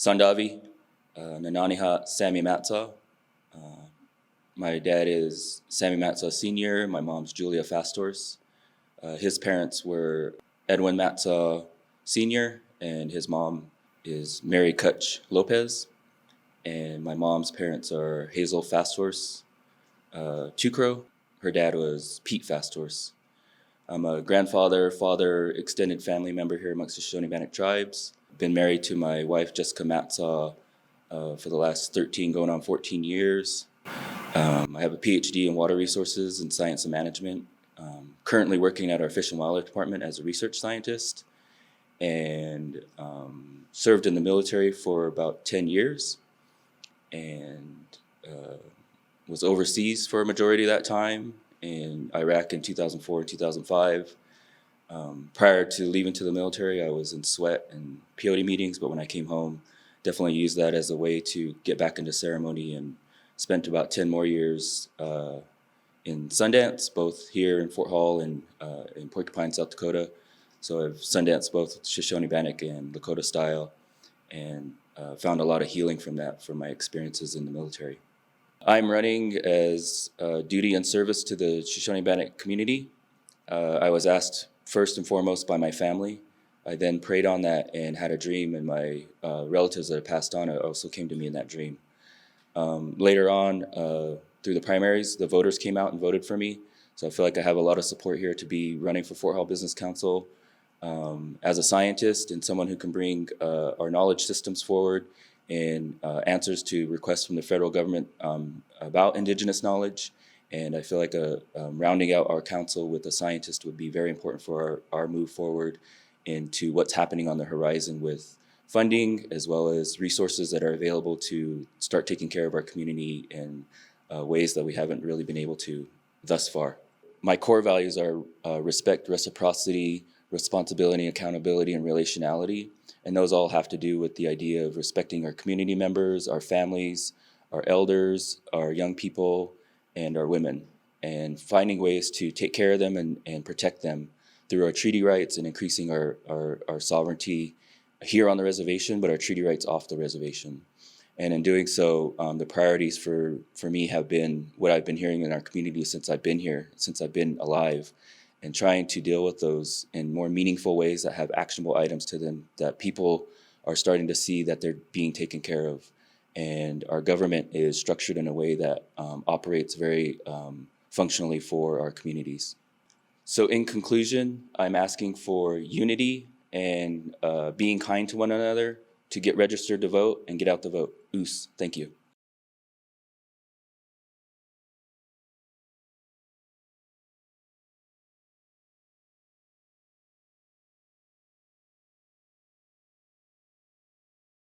Sandavi, Nananiha Sammy Matsaw. My dad is Sammy Matsaw Sr., my mom's Julia Fastors. His parents were Edwin Matsaw Sr., and his mom is Mary Kutch Lopez. And my mom's parents are Hazel Fastors Chukro. Her dad was Pete Fastors. I'm a grandfather, father, extended family member here amongst the Shoshone-Bannock Tribes. Been married to my wife, Jessica Matsaw, for the last 13, going on 14 years. I have a PhD in water resources and science and management. Currently working at our Fish and Wildlife Department as a research scientist, and served in the military for about 10 years, and was overseas for a majority of that time in Iraq in 2004 and 2005. Prior to leaving to the military, I was in sweat and peyote meetings, but when I came home, definitely used that as a way to get back into ceremony, and spent about 10 more years in Sundance, both here in Fort Hall and in Porcupine, South Dakota. So I've Sundance both Shoshone-Bannock and Lakota style, and found a lot of healing from that, from my experiences in the military. I'm running as duty and service to the Shoshone-Bannock community. I was asked first and foremost by my family. I then prayed on that and had a dream, and my relatives that had passed on also came to me in that dream. Later on, through the primaries, the voters came out and voted for me. So I feel like I have a lot of support here to be running for Fort Hall Business Council as a scientist and someone who can bring our knowledge systems forward and answers to requests from the federal government about indigenous knowledge. And I feel like rounding out our council with a scientist would be very important for our move forward into what's happening on the horizon with funding, as well as resources that are available to start taking care of our community in ways that we haven't really been able to thus far. My core values are respect, reciprocity, responsibility, accountability, and relationality. And those all have to do with the idea of respecting our community members, our families, our elders, our young people, and our women, and finding ways to take care of them and protect them through our treaty rights and increasing our sovereignty here on the reservation, but our treaty rights off the reservation. And in doing so, the priorities for me have been what I've been hearing in our community since I've been here, since I've been alive, and trying to deal with those in more meaningful ways that have actionable items to them, that people are starting to see that they're being taken care of. And our government is structured in a way that operates very functionally for our communities. So in conclusion, I'm asking for unity and being kind to one another, to get registered to vote and get out the vote. Thank you.